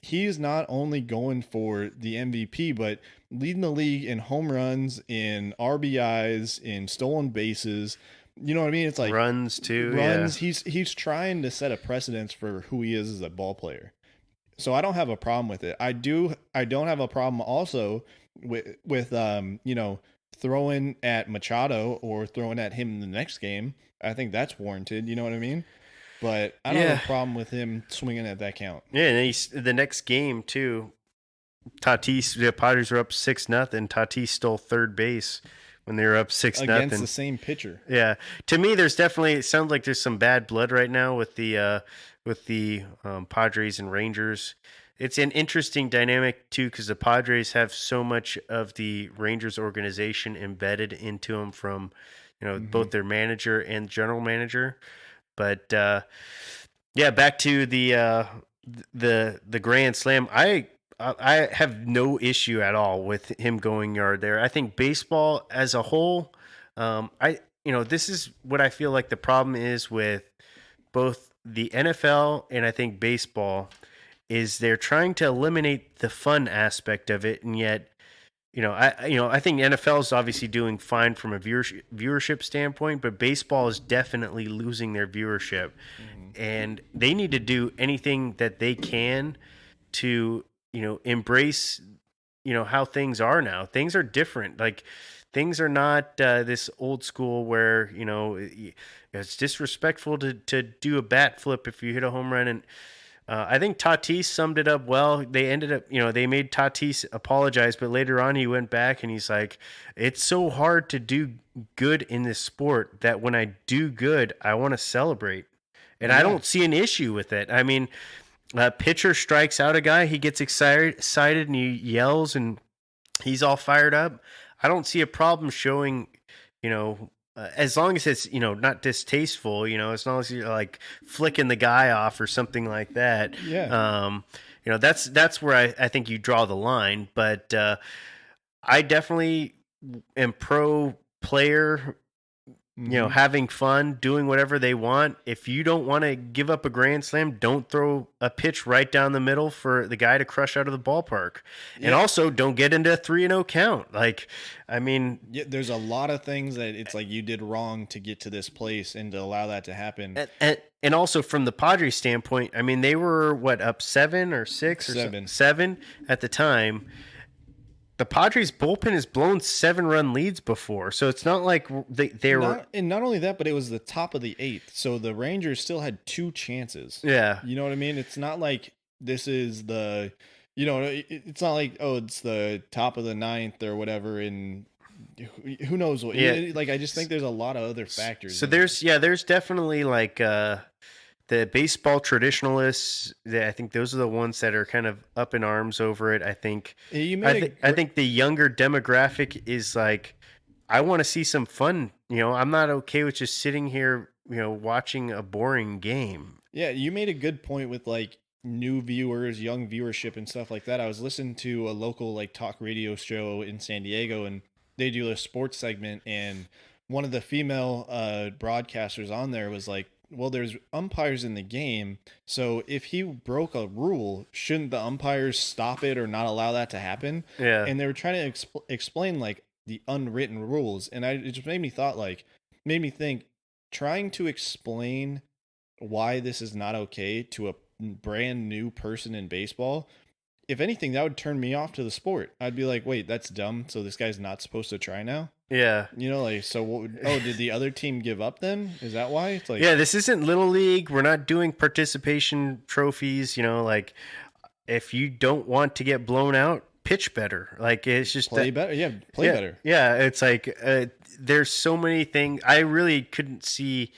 He is not only going for the MVP, but leading the league in home runs, in RBIs, in stolen bases. You know what I mean? It's runs too. Runs. Yeah. He's trying to set a precedence for who he is as a ball player. So I don't have a problem with it. I don't have a problem also with throwing at Machado or throwing at him in the next game. I think that's warranted. You know what I mean? But I don't have a problem with him swinging at that count. Yeah, and the next game too, Tatis, the Padres were up 6-0. Tatis stole third base when they were up 6-0 against the same pitcher. Yeah, to me, it sounds like there's some bad blood right now with the Padres and Rangers. It's an interesting dynamic too because the Padres have so much of the Rangers organization embedded into them from, both their manager and general manager. But back to the Grand Slam. I I have no issue at all with him going yard there. I think baseball as a whole, this is what I feel like the problem is with both the NFL and I think baseball is they're trying to eliminate the fun aspect of it, and yet, I think NFL is obviously doing fine from a viewership standpoint, but baseball is definitely losing their viewership, and they need to do anything that they can to embrace how things are now. Things are different. Like things are not this old school where it's disrespectful to do a bat flip if you hit a home run. And I think Tatis summed it up well. They ended up, they made Tatis apologize, but later on he went back and he's like, it's so hard to do good in this sport that when I do good, I want to celebrate. And I don't see an issue with it. I mean, a pitcher strikes out a guy, he gets excited and he yells and he's all fired up. I don't see a problem showing, as long as it's not distasteful, as long as you're like flicking the guy off or something like that. Yeah. That's where I think you draw the line. But I definitely am pro player. Having fun, doing whatever they want. If you don't want to give up a grand slam, don't throw a pitch right down the middle for the guy to crush out of the ballpark. Yeah. And also, don't get into a 3-0 count. Like, I mean, there's a lot of things that it's like you did wrong to get to this place and to allow that to happen. And also from the Padres standpoint, I mean, they were up 7 or 6 or 7 at the time. The Padres bullpen has blown 7-run leads before, so it's not like they were. And not only that, but it was the top of the 8th, so the Rangers still had 2 chances. Yeah, you know what I mean. It's not like this is the, it's not like it's the top of the 9th or whatever. And who knows what? Yeah, like I just think there's a lot of other factors. So there's definitely like the baseball traditionalists. I think those are the ones that are kind of up in arms over it. I think I think the younger demographic is like, I want to see some fun. I'm not okay with just sitting here, watching a boring game. Yeah, you made a good point with like new viewers, young viewership and stuff like that. I was listening to a local like talk radio show in San Diego, and they do a sports segment, and one of the female broadcasters on there was like, well, there's umpires in the game, so if he broke a rule, shouldn't the umpires stop it or not allow that to happen? Yeah. And they were trying to explain like the unwritten rules, and it just made me think, trying to explain why this is not okay to a brand new person in baseball. If anything, that would turn me off to the sport. I'd be like, wait, that's dumb. So this guy's not supposed to try now? Yeah. Like, so what did the other team give up then? Is that why? It's like, yeah, this isn't Little League. We're not doing participation trophies. Like if you don't want to get blown out, pitch better. Like it's just play better. Yeah, play better. Yeah, it's like there's so many things. I really couldn't see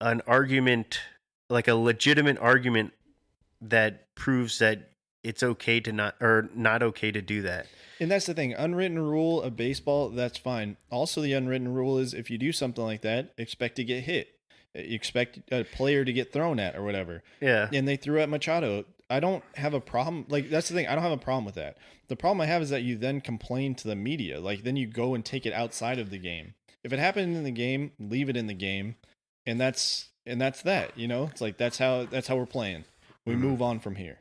an argument, like a legitimate argument that proves that it's okay to not okay to do that. And that's the thing. Unwritten rule of baseball, that's fine. Also, the unwritten rule is if you do something like that, expect to get hit. You expect a player to get thrown at or whatever. Yeah. And they threw at Machado. I don't have a problem. Like, that's the thing. I don't have a problem with that. The problem I have is that you then complain to the media. Like, then you go and take it outside of the game. If it happened in the game, leave it in the game. And that's that, It's like, that's how we're playing. We move on from here.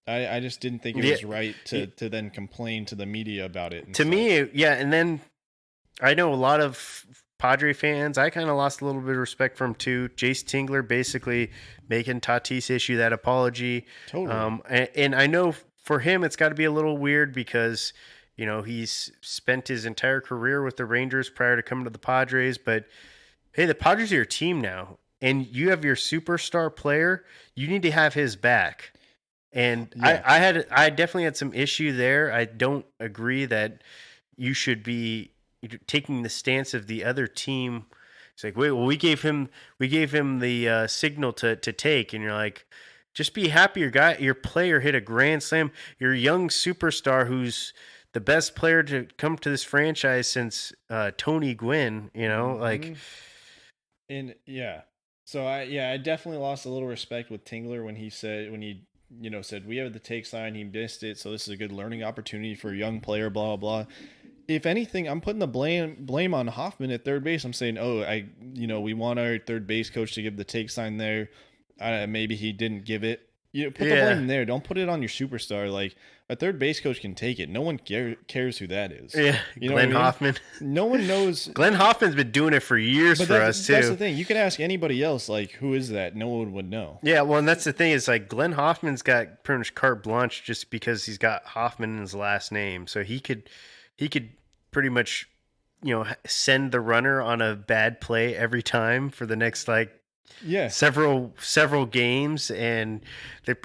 I just didn't think it was right to then complain to the media about it. To me, yeah, and then I know a lot of Padre fans, I kind of lost a little bit of respect for him too. Jace Tingler basically making Tatis issue that apology. Totally. And I know for him it's got to be a little weird because, he's spent his entire career with the Rangers prior to coming to the Padres. But, hey, the Padres are your team now, and you have your superstar player. You need to have his back. And yeah. I definitely had some issue there. I don't agree that you should be taking the stance of the other team. It's like, wait, well, we gave him the signal to take, and you're like, just be happy your player hit a grand slam. Your young superstar, who's the best player to come to this franchise since Tony Gwynn. Like, and yeah. So I definitely lost a little respect with Tingler when he said, we have the take sign, he missed it, so this is a good learning opportunity for a young player, blah, blah, blah. If anything, I'm putting the blame on Hoffman at third base. I'm saying, we want our third base coach to give the take sign there. Maybe he didn't give it. Put the blame there. Don't put it on your superstar. Like, a third base coach can take it. No one cares who that is. Yeah, Glenn Hoffman. No one knows. Glenn Hoffman's been doing it for years for us, too. That's the thing. You can ask anybody else, like, who is that? No one would know. Yeah, well, and that's the thing is, like, Glenn Hoffman's got pretty much carte blanche just because he's got Hoffman in his last name. So he could pretty much, send the runner on a bad play every time for the next, several games, and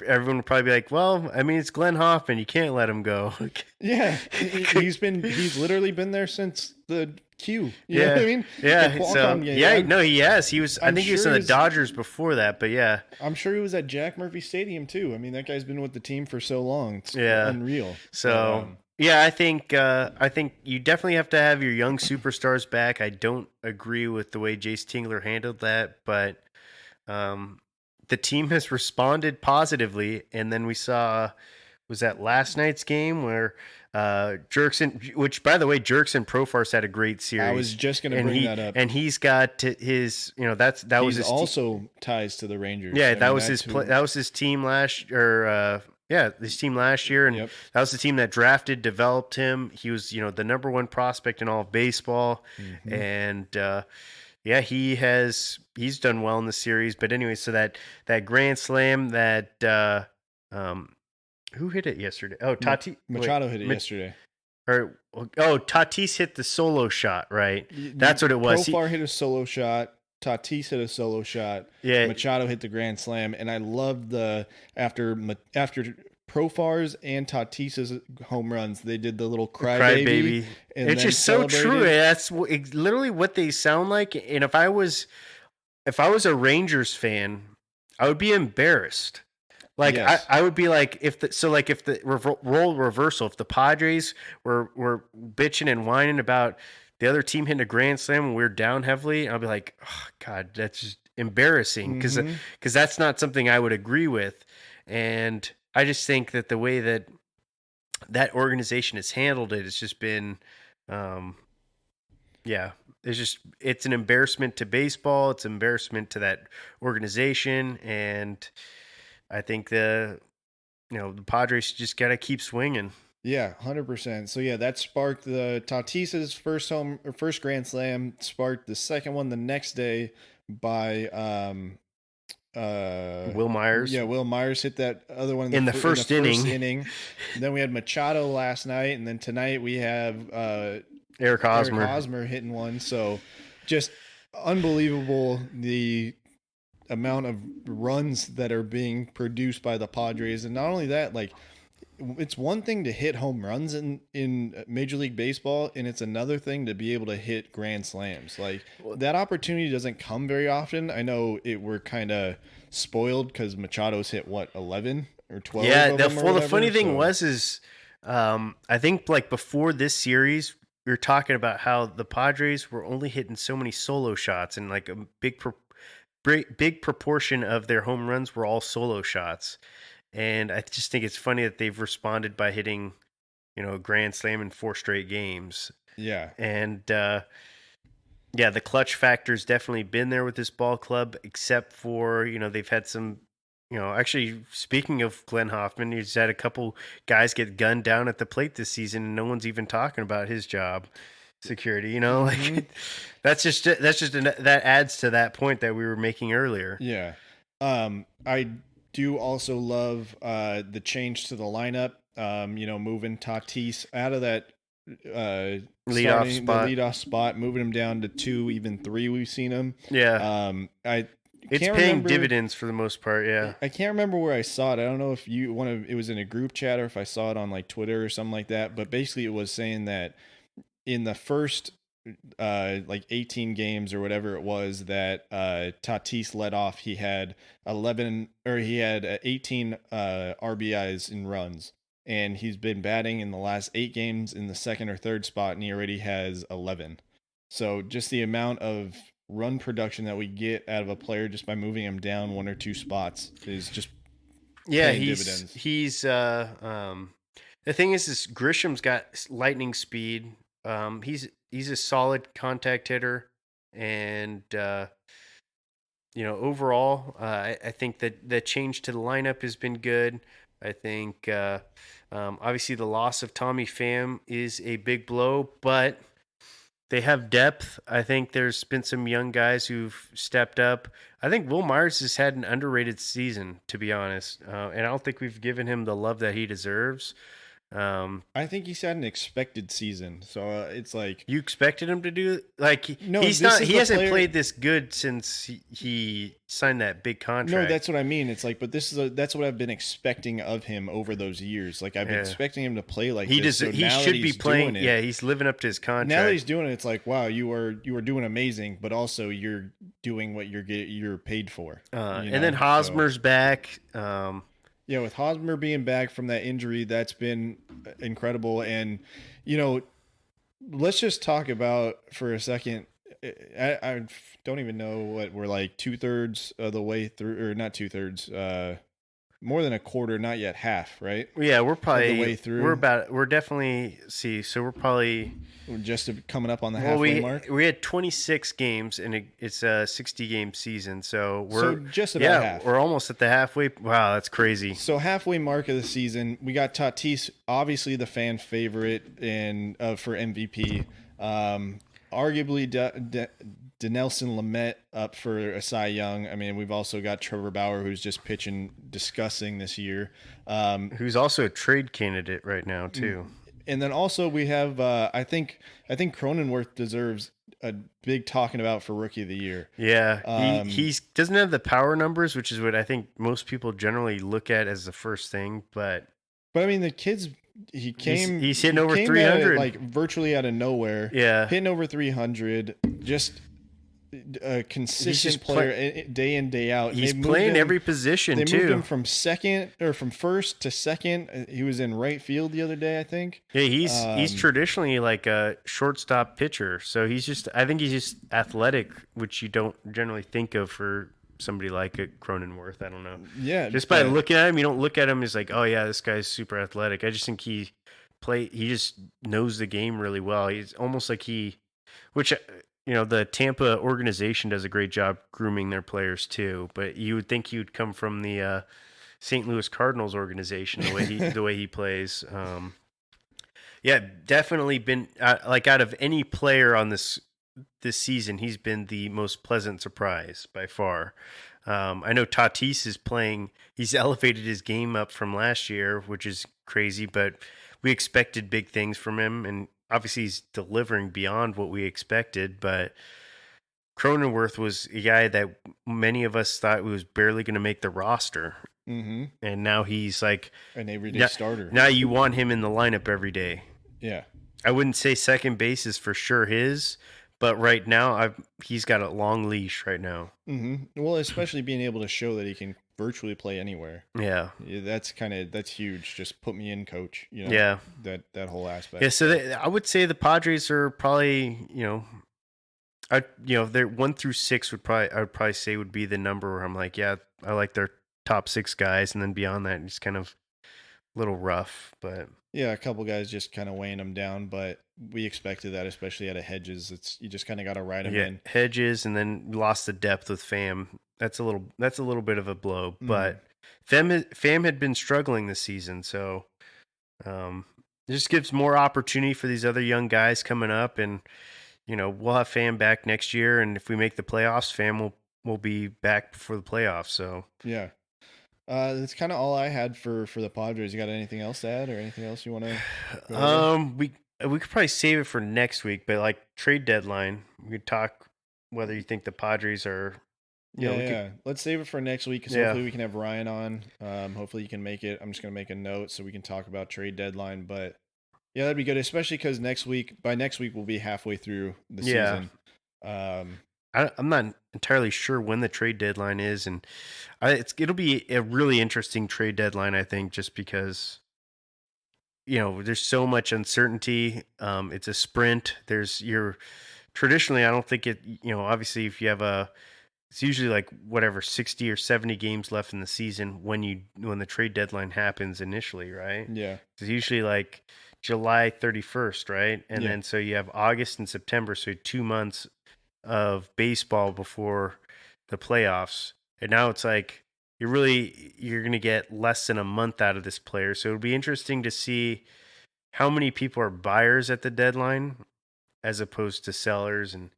everyone would probably be like, well, I mean, it's Glenn Hoffman, you can't let him go. Yeah, he's literally been there since the Q. You know what I mean? Yeah. So no, he has. He was. I think he was in the Dodgers before that, but yeah, I'm sure he was at Jack Murphy Stadium too. I mean, that guy's been with the team for so long. It's unreal. So. Yeah, I think you definitely have to have your young superstars back. I don't agree with the way Jace Tingler handled that, but the team has responded positively. And then we saw, was that last night's game where Jerkson, which by the way, Jerkson Profars had a great series. I was just going to bring that up. And he's got his, was his also ties to the Rangers. Yeah, that was his team last this team last year, and that was the team that drafted, developed him. He was, the number one prospect in all of baseball, and he's done well in the series. But anyway, so that grand slam that who hit it yesterday? Oh, Tatis. Machado hit it yesterday. Tatis hit the solo shot, right? That's what it was. Profar hit a solo shot. Tatis hit a solo shot. Yeah, Machado hit the grand slam, and I love after Profar's and Tatis's home runs, they did the little cry baby. It's just so true. That's literally what they sound like. And if I was a Rangers fan, I would be embarrassed. Like I would be like, if the role reversal, if the Padres were bitching and whining about the other team hitting a grand slam and we're down heavily, I'll be like, oh, God, that's just embarrassing because that's not something I would agree with. And I just think that the way that organization has handled it, it's just been, it's an embarrassment to baseball. It's an embarrassment to that organization. And I think the Padres just got to keep swinging. Yeah, 100%. So yeah, that sparked the Tatis's first grand slam, sparked the second one the next day by Will Myers. Yeah, Will Myers hit that other one in the first inning. And then we had Machado last night, and then tonight we have Eric Hosmer hitting one. So just unbelievable the amount of runs that are being produced by the Padres. And not only that, like, it's one thing to hit home runs in Major League Baseball, and it's another thing to be able to hit grand slams. Like, that opportunity doesn't come very often. I know we're kind of spoiled because Machado's hit 11 or 12. Yeah, the funny thing was I think like before this series, we were talking about how the Padres were only hitting so many solo shots, and like a big proportion of their home runs were all solo shots. And I just think it's funny that they've responded by hitting, a grand slam in 4 straight games. Yeah. And, the clutch factor's definitely been there with this ball club, except for, they've had some, actually, speaking of Glenn Hoffman, he's had a couple guys get gunned down at the plate this season, and no one's even talking about his job security, like that adds to that point that we were making earlier. Yeah. I do also love the change to the lineup, moving Tatis out of that leadoff spot, moving him down to 2, even 3. We've seen him. Yeah. It's paying dividends for the most part. Yeah. I can't remember where I saw it. I don't know if it was in a group chat or if I saw it on like Twitter or something like that. But basically, it was saying that in the first 18 games or whatever it was that Tatis led off, he had 18 RBIs in runs, and he's been batting in the last 8 games in the second or third spot, and he already has 11. So just the amount of run production that we get out of a player just by moving him down 1 or 2 spots is just dividends. The thing is Grisham's got lightning speed. He's a solid contact hitter, and overall, I think that the change to the lineup has been good. I think obviously the loss of Tommy Pham is a big blow, but they have depth. I think there's been some young guys who've stepped up. I think Will Myers has had an underrated season, to be honest, and I don't think we've given him the love that he deserves. I think he's had an expected season, so it's like you expected him to do no. He's not. He hasn't played this good since he signed that big contract. No, that's what I mean. It's like, but that's what I've been expecting of him over those years. Like I've been expecting him to play like he this. Does. So he should be playing. Yeah, he's living up to his contract. Now that he's doing it, it's like, wow, you are doing amazing, but also you're doing what you're paid for. And then Hosmer's back. Yeah, with Hosmer being back from that injury, that's been incredible. And, let's just talk about for a second. I don't even know what we're like 2/3 of the way through, or not 2/3, more than a quarter, not yet half, right? Yeah, we're probably the way through. We're definitely so we're probably just coming up on the halfway mark. We had 26 games, and it's a 60-game season, so we're just about half. We're almost at the halfway. Wow, that's crazy. So halfway mark of the season, we got Tatis, obviously the fan favorite for MVP. Arguably, Dinelson Lamet up for a Cy Young. I mean, we've also got Trevor Bauer, who's just pitching disgusting this year. Who's also a trade candidate right now too. And then also we have, I think Cronenworth deserves a big talking about for Rookie of the Year. Yeah, he doesn't have the power numbers, which is what I think most people generally look at as the first thing. But I mean, the kid's. He's hitting over 300, like virtually out of nowhere. Yeah, hitting over 300. Just a consistent player, day in, day out. He's playing every position too. They moved him from first to second. He was in right field the other day, I think. Yeah, he's traditionally like a shortstop pitcher. So I think he's just athletic, which you don't generally think of for somebody like a Cronenworth. I don't know. Yeah. Just by looking at him, you don't look at him as like, oh yeah, this guy's super athletic. I just think he just knows the game really well. He's almost like which the Tampa organization does a great job grooming their players too, but you would think he would come from the St. Louis Cardinals organization the way he plays. Yeah, definitely been like out of any player on this season, he's been the most pleasant surprise by far. I know Tatis is playing. He's elevated his game up from last year, which is crazy, but we expected big things from him, and obviously he's delivering beyond what we expected. But Cronenworth was a guy that many of us thought was barely going to make the roster. Mm-hmm. And now he's like an everyday starter. Now you want him in the lineup every day. Yeah. I wouldn't say second base is for sure his, but right now he's got a long leash right now. Mm-hmm. Well, especially being able to show that he can virtually play anywhere. Yeah. That's huge. Just put me in, coach. Yeah. That whole aspect. Yeah. So I would say the Padres are probably, their 1 through 6 I would probably say would be the number where I'm like, yeah, I like their top 6 guys. And then beyond that, it's kind of a little rough, but yeah, a couple guys just kind of weighing them down, but we expected that, especially out of Hedges. You just kind of got to ride them in. Hedges, and then lost the depth with Pham. That's a little bit of a blow, but Pham had been struggling this season, so it just gives more opportunity for these other young guys coming up, and we'll have Pham back next year, and if we make the playoffs, Pham will be back before the playoffs. So yeah. That's kind of all I had for the Padres. You got anything else to add, or anything else you want to? We could probably save it for next week, but like trade deadline, we could talk whether you think the Padres are. Let's save it for next week because hopefully we can have Ryan on. Hopefully you can make it. I'm just gonna make a note so we can talk about trade deadline. But yeah, that'd be good, especially because by next week we'll be halfway through the season. I'm not entirely sure when the trade deadline is, and it'll be a really interesting trade deadline, I think, just because there's so much uncertainty. It's a sprint. Traditionally, I don't think it. Obviously, if you have it's usually like whatever 60 or 70 games left in the season when the trade deadline happens initially, right? Yeah. It's usually like July 31st, right? And then so you have August and September, so 2 months of baseball before the playoffs. And now it's like you're going to get less than a month out of this player. So it'll be interesting to see how many people are buyers at the deadline as opposed to sellers and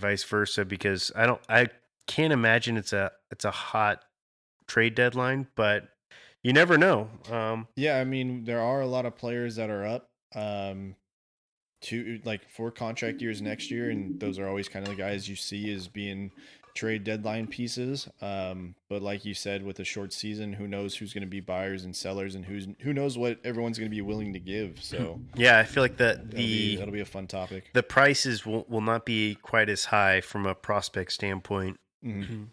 vice versa, because I can't imagine it's a hot trade deadline, but you never know. Yeah, I mean, there are a lot of players that are up to like for contract years next year, and those are always kind of the guys you see as being trade deadline pieces. But like you said, with a short season, who knows who's going to be buyers and sellers, and who knows what everyone's going to be willing to give. So yeah, I feel like that'll be a fun topic. The prices will not be quite as high from a prospect standpoint. Mm-hmm.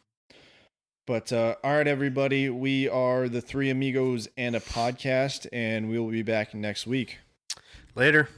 But all right, everybody, we are the Three Amigos and a Podcast, and we will be back next week. Later.